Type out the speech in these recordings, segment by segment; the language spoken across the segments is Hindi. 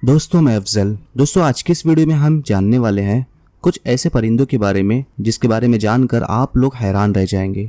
दोस्तों मैं अफजल। दोस्तों आज की इस वीडियो में हम जानने वाले हैं कुछ ऐसे परिंदों के बारे में जिसके बारे में जानकर आप लोग हैरान रह जाएंगे।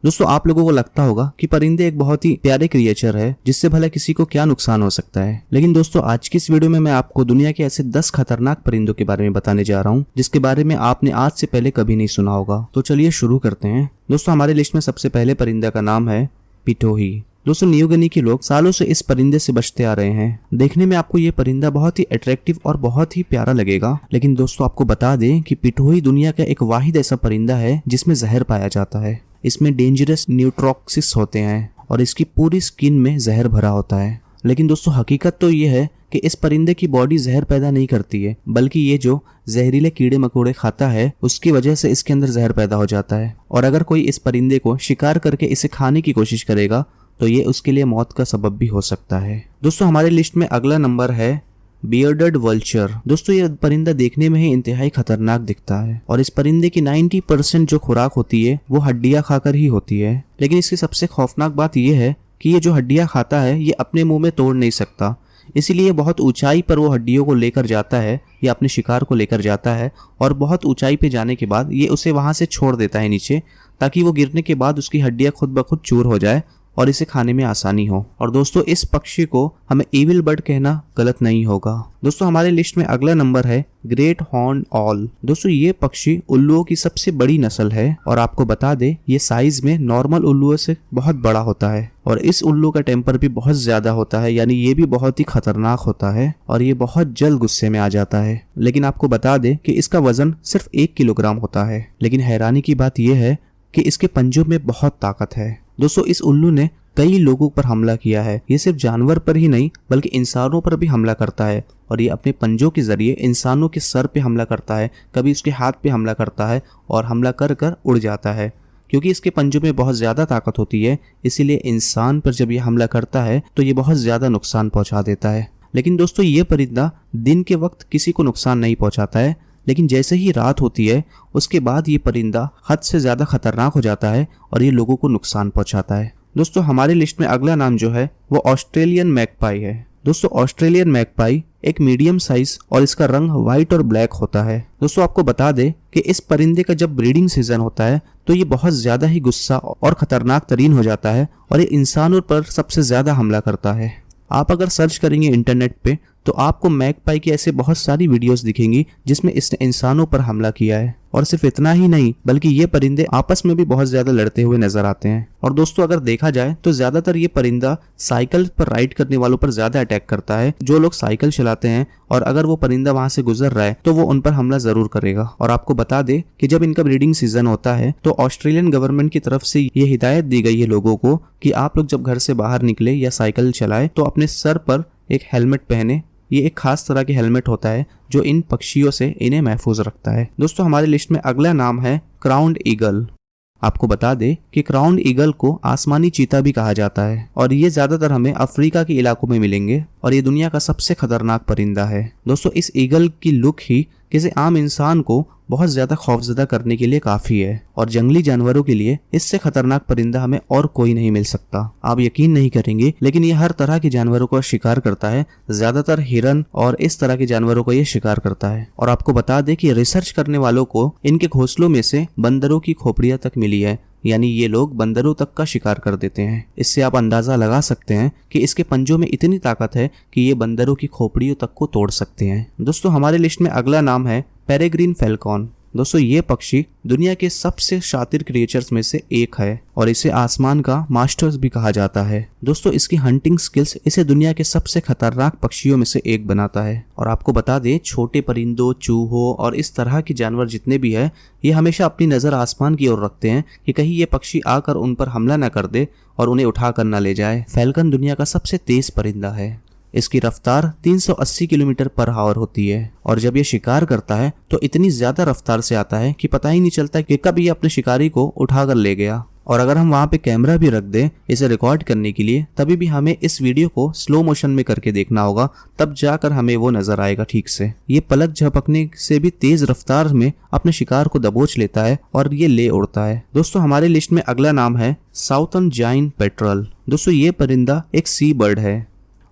दोस्तों आप लोगों को लगता होगा कि परिंदे एक बहुत ही प्यारे क्रिएचर है जिससे भला किसी को क्या नुकसान हो सकता है, लेकिन दोस्तों आज की इस वीडियो में मैं आपको दुनिया के ऐसे 10 खतरनाक परिंदों के बारे में बताने जा रहा हूँ जिसके बारे में आपने आज से पहले कभी नहीं सुना होगा। तो चलिए शुरू करते हैं। दोस्तों हमारे लिस्ट में सबसे पहले परिंदा का नाम है पिटोही। दोस्तों न्यू गिनी के लोग सालों से इस परिंदे से बचते आ रहे हैं। देखने में आपको ये परिंदा बहुत ही अट्रैक्टिव और बहुत ही प्यारा लगेगा, लेकिन दोस्तों आपको बता दें कि पिटोही दुनिया का एक वाहिद ऐसा परिंदा है जिसमें जहर पाया जाता है। इसमें डेंजरस न्यूट्रॉक्सिस होते हैं और इसकी पूरी स्किन में जहर भरा होता है। लेकिन दोस्तों हकीकत तो ये है कि इस परिंदे की बॉडी जहर पैदा नहीं करती है, बल्कि ये जो जहरीले कीड़े मकोड़े खाता है उसकी वजह से इसके अंदर जहर पैदा हो जाता है। और अगर कोई इस परिंदे को शिकार करके इसे खाने की कोशिश करेगा तो ये उसके लिए मौत का सबब भी हो सकता है। दोस्तों हमारे लिस्ट में अगला नंबर है बियर्डेड वल्चर। दोस्तों ये परिंदा देखने में ही इंतहाई खतरनाक दिखता है और इस परिंदे की 90% जो खुराक होती है वो हड्डियां खाकर ही होती है। लेकिन इसकी सबसे खौफनाक बात यह है कि ये जो हड्डियां खाता है ये अपने मुंह में तोड़ नहीं सकता, इसीलिए बहुत ऊंचाई पर वो हड्डियों को लेकर जाता है या अपने शिकार को लेकर जाता है और बहुत ऊंचाई पे जाने के बाद ये उसे वहां से छोड़ देता है नीचे, ताकि वो गिरने के बाद उसकी हड्डियां खुद ब खुद चूर हो जाए और इसे खाने में आसानी हो। और दोस्तों इस पक्षी को हमें एविल बर्ड कहना गलत नहीं होगा। दोस्तों हमारे लिस्ट में अगला नंबर है ग्रेट हॉर्न ऑल। दोस्तों ये पक्षी उल्लुओं की सबसे बड़ी नस्ल है और आपको बता दे ये साइज में नॉर्मल उल्लुओं से बहुत बड़ा होता है और इस उल्लू का टेम्पर भी बहुत ज्यादा होता है, यानी ये भी बहुत ही खतरनाक होता है और ये बहुत जल्द गुस्से में आ जाता है। लेकिन आपको बता दे कि इसका वजन सिर्फ 1 किलोग्राम होता है। लेकिन हैरानी की बात यह है कि इसके पंजों में बहुत ताकत है। दोस्तों इस उल्लू ने कई लोगों पर हमला किया है। ये सिर्फ जानवर पर ही नहीं बल्कि इंसानों पर भी हमला करता है और ये अपने पंजों के जरिए इंसानों के सर पे हमला करता है, कभी उसके हाथ पे हमला करता है और हमला कर कर उड़ जाता है। क्योंकि इसके पंजों में बहुत ज्यादा ताकत होती है, इसीलिए इंसान पर जब ये हमला करता है तो ये बहुत ज्यादा नुकसान पहुंचा देता है। लेकिन दोस्तों ये परिंदा दिन के वक्त किसी को नुकसान नहीं पहुंचाता है, लेकिन जैसे ही रात होती है उसके बाद ये परिंदा हद से ज्यादा खतरनाक हो जाता है और ये लोगों को नुकसान पहुंचाता है। दोस्तों हमारे लिस्ट में अगला नाम जो है वो ऑस्ट्रेलियन मैगपाई है। दोस्तों ऑस्ट्रेलियन मैगपाई एक मीडियम साइज और इसका रंग व्हाइट और ब्लैक होता है। दोस्तों आपको बता दे कि इस परिंदे का जब ब्रीडिंग सीजन होता है तो ये बहुत ज्यादा ही गुस्सा और खतरनाक तरीन हो जाता है और ये इंसानों पर सबसे ज्यादा हमला करता है। आप अगर सर्च करेंगे इंटरनेट पे तो आपको मैगपाई की ऐसे बहुत सारी वीडियोस दिखेंगी जिसमें इसने इंसानों पर हमला किया है। और सिर्फ इतना ही नहीं बल्कि ये परिंदे आपस में भी बहुत ज्यादा लड़ते हुए नजर आते हैं। और दोस्तों अगर देखा जाए तो ज्यादातर ये परिंदा साइकिल पर राइड करने वालों पर ज्यादा अटैक करता है। जो लोग साइकिल चलाते हैं और अगर वो परिंदा वहां से गुजर रहा है तो वो उन पर हमला जरूर करेगा। और आपको बता दे कि जब इनका ब्रीडिंग सीजन होता है तो ऑस्ट्रेलियन गवर्नमेंट की तरफ से ये हिदायत दी गई है लोगों को कि आप लोग जब घर से बाहर निकले या साइकिल चलाए तो अपने सर पर एक हेलमेट पहने। ये एक खास तरह की हेलमेट होता है जो इन पक्षियों से इन्हें महफूज रखता है। दोस्तों हमारे लिस्ट में अगला नाम है क्राउन्ड ईगल। आपको बता दे कि क्राउन्ड ईगल को आसमानी चीता भी कहा जाता है और ये ज्यादातर हमें अफ्रीका के इलाकों में मिलेंगे और ये दुनिया का सबसे खतरनाक परिंदा है। दोस्तों इस ईगल की लुक ही किसी आम इंसान को बहुत ज्यादा खौफजदा करने के लिए काफी है और जंगली जानवरों के लिए इससे खतरनाक परिंदा हमें और कोई नहीं मिल सकता। आप यकीन नहीं करेंगे लेकिन ये हर तरह के जानवरों का शिकार करता है, ज्यादातर हिरन और इस तरह के जानवरों को ये शिकार करता है। और आपको बता दें कि रिसर्च करने वालों को इनके घोंसलों में से बंदरों की खोपड़ियां तक मिली है, यानी ये लोग बंदरों तक का शिकार कर देते हैं। इससे आप अंदाजा लगा सकते हैं कि इसके पंजों में इतनी ताकत है कि ये बंदरों की खोपड़ियों तक को तोड़ सकते हैं। दोस्तों हमारे लिस्ट में अगला नाम है पेरेग्रीन फैल्कॉन। दोस्तों ये पक्षी दुनिया के सबसे शातिर क्रिएचर्स में से एक है और इसे आसमान का मास्टर्स भी कहा जाता है। दोस्तों इसकी हंटिंग स्किल्स इसे दुनिया के सबसे खतरनाक पक्षियों में से एक बनाता है। और आपको बता दें छोटे परिंदों, चूहों और इस तरह के जानवर जितने भी है ये हमेशा अपनी नजर आसमान की ओर रखते हैं कि कहीं ये पक्षी आकर उन पर हमला न कर दे और उन्हें उठा कर न ले जाए। फैल्कन दुनिया का सबसे तेज परिंदा है। इसकी रफ्तार 380 किलोमीटर पर आवर होती है और जब ये शिकार करता है तो इतनी ज्यादा रफ्तार से आता है कि पता ही नहीं चलता कि कब ये अपने शिकारी को उठाकर ले गया। और अगर हम वहाँ पे कैमरा भी रख दें इसे रिकॉर्ड करने के लिए, तभी भी हमें इस वीडियो को स्लो मोशन में करके देखना होगा, तब जाकर हमें वो नजर आएगा ठीक से। ये पलक झपकने से भी तेज रफ्तार में अपने शिकार को दबोच लेता है और ये ले उड़ता है। दोस्तों हमारे लिस्ट में अगला नाम है साउथर्न जायंट पेट्रल। दोस्तों ये परिंदा एक सी बर्ड है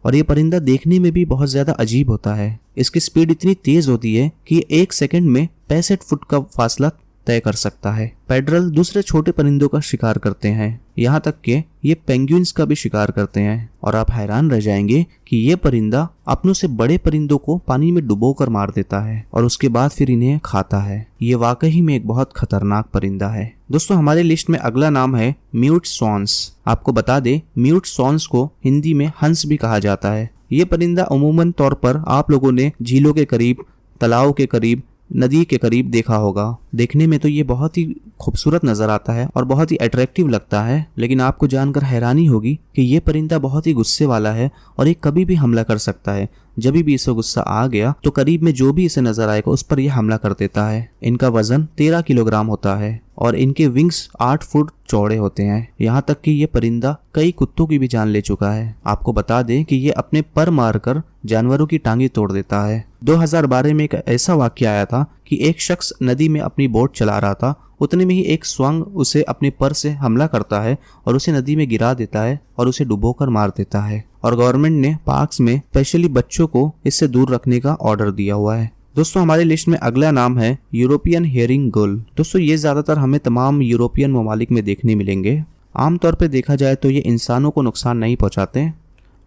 और ये परिंदा देखने में भी बहुत ज्यादा अजीब होता है। इसकी स्पीड इतनी तेज होती है कि ये 1 सेकंड में 65 फुट का फासला तय कर सकता है। पेड्रल दूसरे छोटे परिंदों का शिकार करते हैं, यहाँ तक कि ये पेंगुइन्स का भी शिकार करते हैं। और आप हैरान रह जाएंगे कि ये परिंदा अपनों से बड़े परिंदों को पानी में डुबोकर मार देता है और उसके बाद फिर इन्हें खाता है। ये वाकई में एक बहुत खतरनाक परिंदा है। दोस्तों हमारे लिस्ट में अगला नाम है म्यूट स्वॉन्स। आपको बता दें, म्यूट स्वॉन्स को हिंदी में हंस भी कहा जाता है। ये परिंदा अमूमन तौर पर आप लोगों ने झीलों के करीब, तालाब के करीब, नदी के करीब देखा होगा। देखने में तो ये बहुत ही खूबसूरत नजर आता है और बहुत ही अट्रैक्टिव लगता है, लेकिन आपको जानकर हैरानी होगी कि ये परिंदा बहुत ही गुस्से वाला है और ये कभी भी हमला कर सकता है। जब भी इसे गुस्सा आ गया तो करीब में जो भी इसे नजर आएगा उस पर यह हमला कर देता है। इनका वजन 13 किलोग्राम होता है और इनके विंग्स 8 फुट चौड़े होते हैं। यहाँ तक कि ये परिंदा कई कुत्तों की भी जान ले चुका है। आपको बता दें कि ये अपने पर मारकर जानवरों की टांगे तोड़ देता है। 2012 में एक ऐसा वाकया आया था कि एक शख्स नदी में अपनी बोट चला रहा था, उतने में ही एक स्वांग उसे अपने पर से हमला करता है और उसे नदी में गिरा देता है और उसे डुबोकर मार देता है। और गवर्नमेंट ने पार्क्स में स्पेशली बच्चों को इससे दूर रखने का ऑर्डर दिया हुआ है। दोस्तों हमारे लिस्ट में अगला नाम है यूरोपियन हेरिंग गुल। दोस्तों ये ज्यादातर हमें तमाम यूरोपियन ममालिक में देखने मिलेंगे। आमतौर पर देखा जाए तो ये इंसानों को नुकसान नहीं पहुंचाते,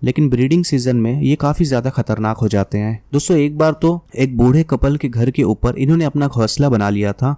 लेकिन ब्रीडिंग सीजन में ये काफी ज्यादा खतरनाक हो जाते हैं। दोस्तों एक बार तो एक बूढ़े कपल के घर के ऊपर इन्होंने अपना घोंसला बना लिया था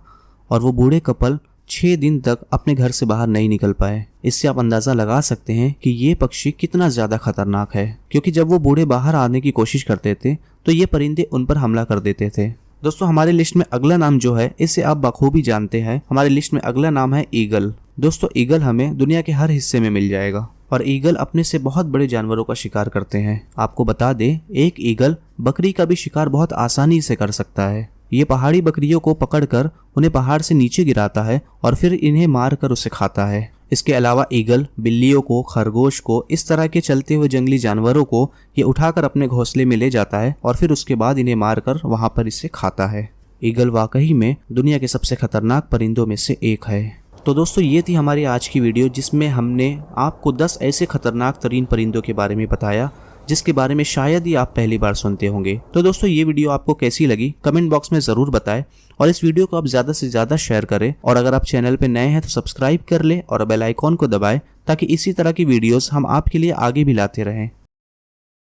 और वो बूढ़े कपल 6 दिन तक अपने घर से बाहर नहीं निकल पाए। इससे आप अंदाजा लगा सकते हैं कि ये पक्षी कितना ज्यादा खतरनाक है, क्योंकि जब वो बूढ़े बाहर आने की कोशिश करते थे तो ये परिंदे उन पर हमला कर देते थे। दोस्तों हमारे लिस्ट में अगला नाम जो है, इसे आप बखूबी जानते हैं। हमारे लिस्ट में अगला नाम है ईगल। दोस्तों ईगल हमें दुनिया के हर हिस्से में मिल जाएगा और ईगल अपने से बहुत बड़े जानवरों का शिकार करते हैं। आपको बता दें, एक ईगल बकरी का भी शिकार बहुत आसानी से कर सकता है। ये पहाड़ी बकरियों को पकड़कर उन्हें पहाड़ से नीचे गिराता है और फिर इन्हें मारकर उसे खाता है। इसके अलावा ईगल बिल्लियों को, खरगोश को, इस तरह के चलते हुए जंगली जानवरों को ये उठाकर अपने घोंसले में ले जाता है और फिर उसके बाद इन्हें मारकर वहां पर इसे खाता है। ईगल वाकई में दुनिया के सबसे खतरनाक परिंदों में से एक है। तो दोस्तों ये थी हमारी आज की वीडियो, जिसमें हमने आपको 10 ऐसे खतरनाक तरीन परिंदों के बारे में बताया जिसके बारे में शायद ही आप पहली बार सुनते होंगे। तो दोस्तों ये वीडियो आपको कैसी लगी कमेंट बॉक्स में जरूर बताएं और इस वीडियो को आप ज्यादा से ज्यादा शेयर करें। और अगर आप चैनल पे नए हैं तो सब्सक्राइब कर ले और बेल आइकॉन को दबाएं ताकि इसी तरह की वीडियोस हम आपके लिए आगे भी लाते रहें।